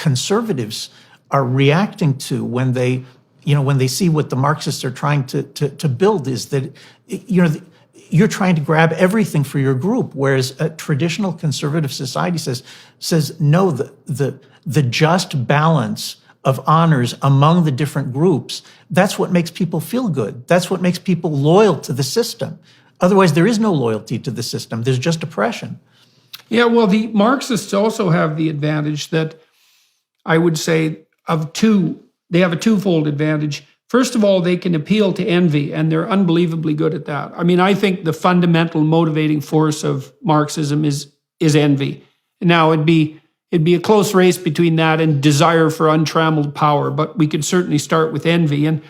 conservatives are reacting to when they see what the Marxists are trying to build is that, you're trying to grab everything for your group, whereas a traditional conservative society says no, the just balance of honors among the different groups, that's what makes people feel good. That's what makes people loyal to the system. Otherwise, there is no loyalty to the system. There's just oppression. Yeah, well, the Marxists also have the advantage that I would say they have a twofold advantage. First of all, they can appeal to envy, and they're unbelievably good at that. I mean, I think the fundamental motivating force of Marxism is envy. Now, it'd be a close race between that and desire for untrammeled power, but we could certainly start with envy. And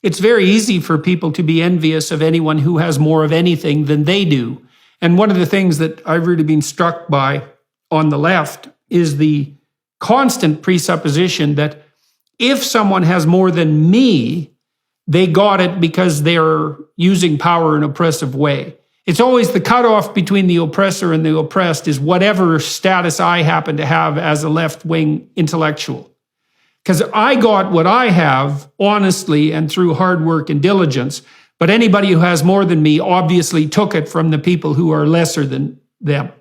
it's very easy for people to be envious of anyone who has more of anything than they do. And one of the things that I've really been struck by on the left is the constant presupposition that if someone has more than me, they got it because they're using power in an oppressive way. It's always the cutoff between the oppressor and the oppressed is whatever status I happen to have as a left-wing intellectual. Because I got what I have honestly and through hard work and diligence, but anybody who has more than me obviously took it from the people who are lesser than them.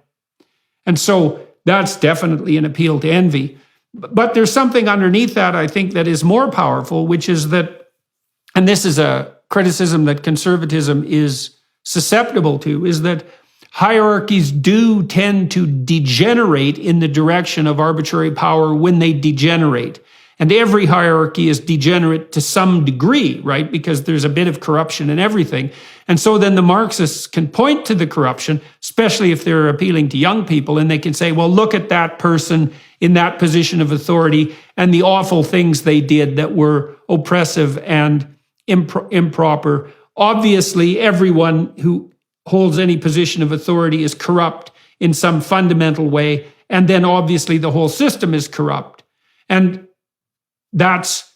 And so that's definitely an appeal to envy. But there's something underneath that, I think, that is more powerful, which is that, and this is a criticism that conservatism is susceptible to, is that hierarchies do tend to degenerate in the direction of arbitrary power when they degenerate. And every hierarchy is degenerate to some degree, right? Because there's a bit of corruption in everything. And so then the Marxists can point to the corruption, especially if they're appealing to young people, and they can say, well, look at that person in that position of authority and the awful things they did that were oppressive and improper. Obviously, everyone who holds any position of authority is corrupt in some fundamental way. And then obviously the whole system is corrupt. And that's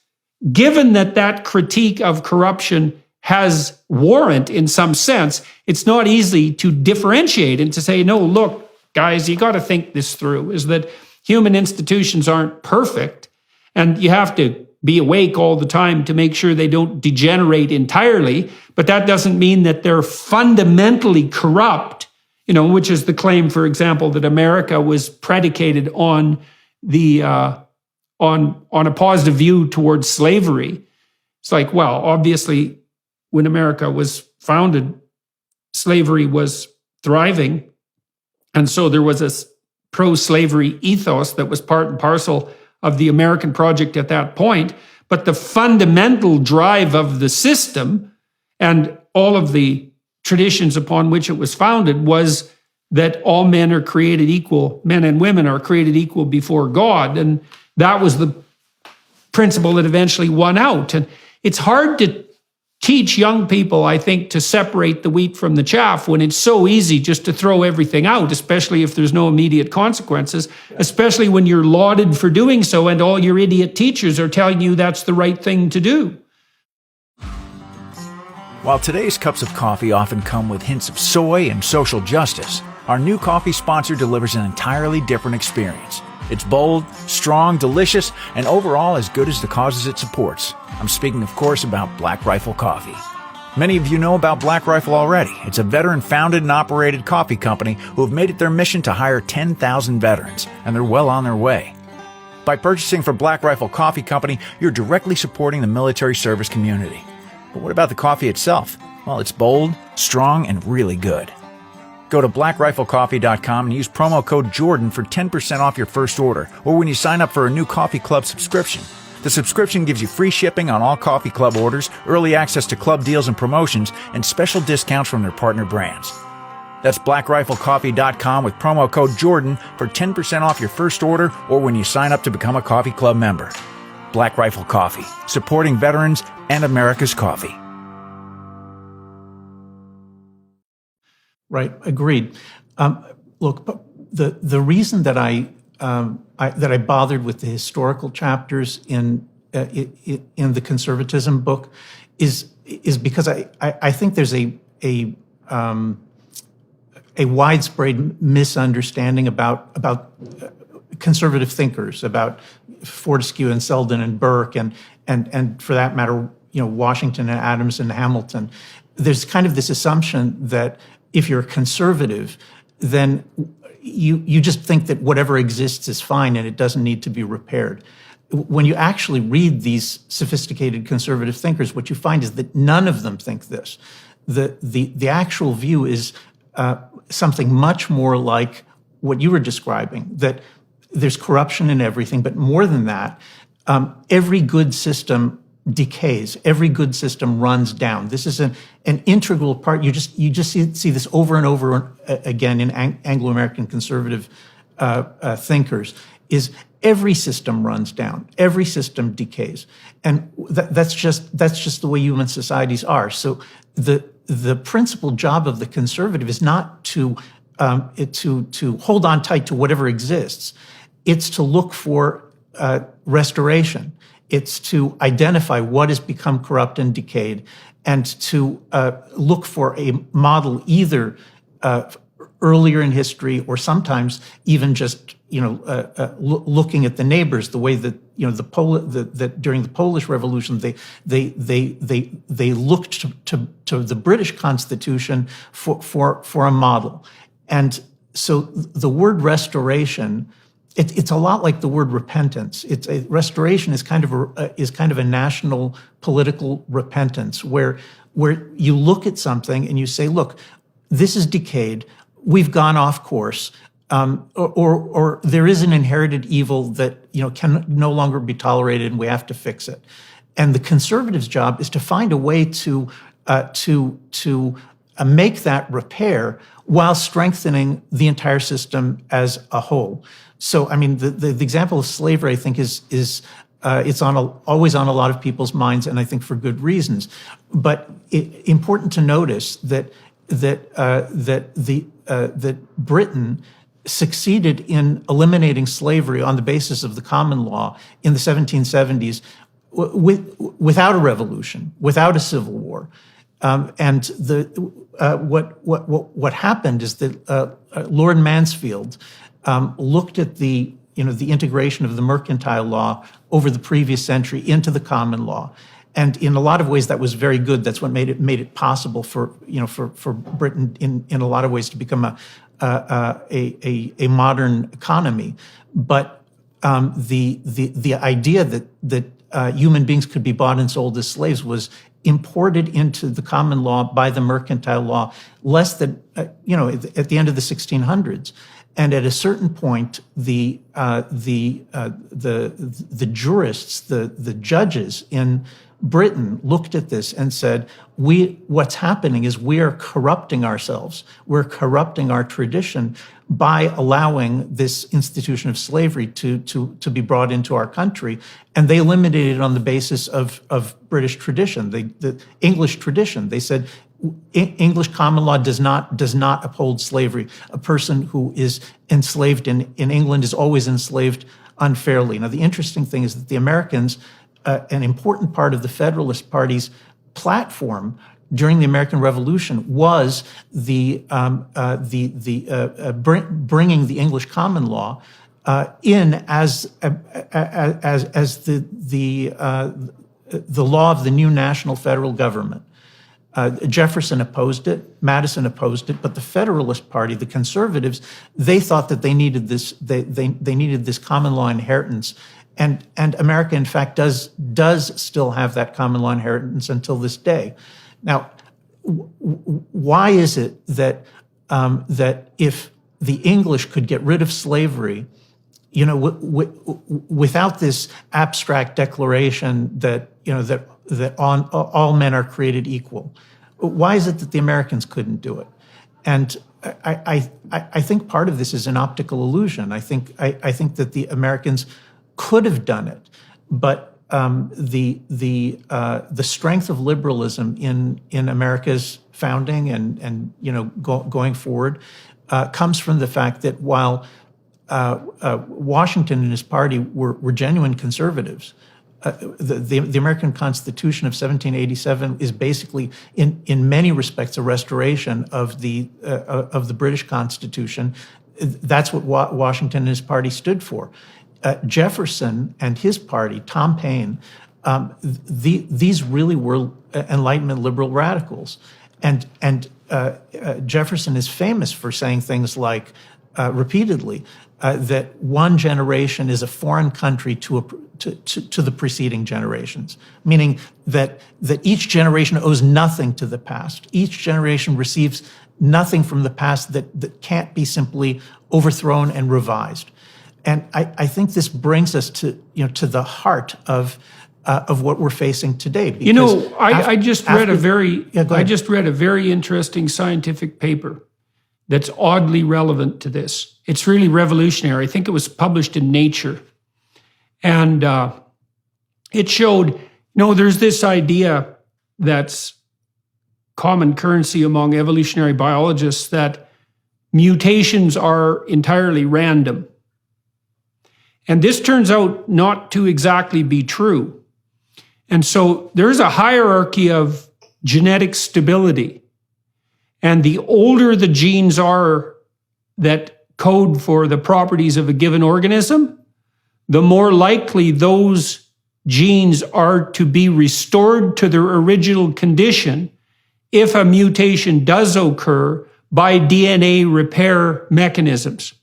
given that critique of corruption has warrant in some sense, it's not easy to differentiate and to say, no, look, guys, you got to think this through, is that human institutions aren't perfect, and you have to be awake all the time to make sure they don't degenerate entirely, but that doesn't mean that they're fundamentally corrupt, which is the claim, for example, that America was predicated on the on a positive view towards slavery. It's like, well, obviously, when America was founded, slavery was thriving. And so there was a pro-slavery ethos that was part and parcel of the American project at that point. But the fundamental drive of the system and all of the traditions upon which it was founded was that all men are created equal, men and women are created equal before God. And that was the principle that eventually won out. And it's hard to teach young people, I think, to separate the wheat from the chaff when it's so easy just to throw everything out, especially if there's no immediate consequences, especially when you're lauded for doing so and all your idiot teachers are telling you that's the right thing to do. While today's cups of coffee often come with hints of soy and social justice, our new coffee sponsor delivers an entirely different experience. It's bold, strong, delicious, and overall as good as the causes it supports. I'm speaking, of course, about Black Rifle Coffee. Many of you know about Black Rifle already. It's a veteran-founded and operated coffee company who have made it their mission to hire 10,000 veterans, and they're well on their way. By purchasing from Black Rifle Coffee Company, you're directly supporting the military service community. But what about the coffee itself? Well, it's bold, strong, and really good. Go to blackriflecoffee.com and use promo code Jordan for 10% off your first order, or when you sign up for a new Coffee Club subscription. The subscription gives you free shipping on all Coffee Club orders, early access to club deals and promotions, and special discounts from their partner brands. That's blackriflecoffee.com with promo code Jordan for 10% off your first order, or when you sign up to become a Coffee Club member. Black Rifle Coffee, supporting veterans and America's coffee. Right, agreed. Look, the reason that I bothered with the historical chapters in the conservatism book is because I think there's a widespread misunderstanding about conservative thinkers, about Fortescue and Selden and Burke, and for that matter, Washington and Adams and Hamilton. There's kind of this assumption that if you're a conservative, then you just think that whatever exists is fine and it doesn't need to be repaired. When you actually read these sophisticated conservative thinkers, what you find is that none of them think this. The actual view is something much more like what you were describing, that there's corruption in everything, but more than that, every good system decays. Every good system runs down. This is an integral part. You just see this over and over again in Anglo-American conservative thinkers. Is every system runs down. Every system decays, and that's just the way human societies are. So the principal job of the conservative is not to hold on tight to whatever exists. It's to look for restoration. It's to identify what has become corrupt and decayed, and to look for a model either earlier in history or sometimes even just looking at the neighbors, the way that that during the Polish Revolution they looked to the British Constitution for a model, and so the word restoration. It's a lot like the word repentance. Restoration is kind of a national political repentance where you look at something and you say, look, this is decayed. We've gone off course, or there is an inherited evil that can no longer be tolerated, and we have to fix it. And the conservatives' job is to find a way to make that repair while strengthening the entire system as a whole. So, I mean, the example of slavery, I think, is it's always on a lot of people's minds, and I think for good reasons. But important to notice that Britain succeeded in eliminating slavery on the basis of the common law in the 1770s without a revolution, without a civil war. And what happened is that Lord Mansfield looked at the integration of the mercantile law over the previous century into the common law, and in a lot of ways that was very good. That's what made it possible for Britain in a lot of ways to become a modern economy. But the idea that human beings could be bought and sold as slaves was imported into the common law by the mercantile law less than at the end of the 1600s. And at a certain point, the jurists, the judges in Britain looked at this and said, what's happening is we are corrupting ourselves. We're corrupting our tradition by allowing this institution of slavery to be brought into our country. And they eliminated it on the basis of British tradition, the English tradition. They said, English common law does not uphold slavery. A person who is enslaved in England is always enslaved unfairly. Now, the interesting thing is that the Americans, an important part of the Federalist Party's platform during the American Revolution was bringing the English common law in as the law of the new national federal government. Jefferson opposed it, Madison opposed it, but the Federalist Party, the conservatives, they thought that they needed this. They needed this common law inheritance, and America, in fact, does still have that common law inheritance until this day. Now, why is it that if the English could get rid of slavery, without this abstract declaration that all men are created equal, why is it that the Americans couldn't do it? And I think part of this is an optical illusion. I think that the Americans could have done it, but the strength of liberalism in America's founding and going forward comes from the fact that while Washington and his party were genuine conservatives, the American Constitution of 1787 is basically, in many respects, a restoration of the British Constitution. that's what Washington and his party stood for. Jefferson and his party, Tom Paine, these really were Enlightenment liberal radicals. And Jefferson is famous for saying things like, repeatedly, that one generation is a foreign country to the preceding generations, meaning that each generation owes nothing to the past. Each generation receives nothing from the past that can't be simply overthrown and revised. And I think this brings us to the heart of what we're facing today. Because I just read a very interesting scientific paper that's oddly relevant to this. It's really revolutionary. I think it was published in Nature. And it showed, there's this idea that's common currency among evolutionary biologists that mutations are entirely random. And this turns out not to exactly be true. And so there's a hierarchy of genetic stability. And the older the genes are that code for the properties of a given organism, the more likely those genes are to be restored to their original condition if a mutation does occur by DNA repair mechanisms.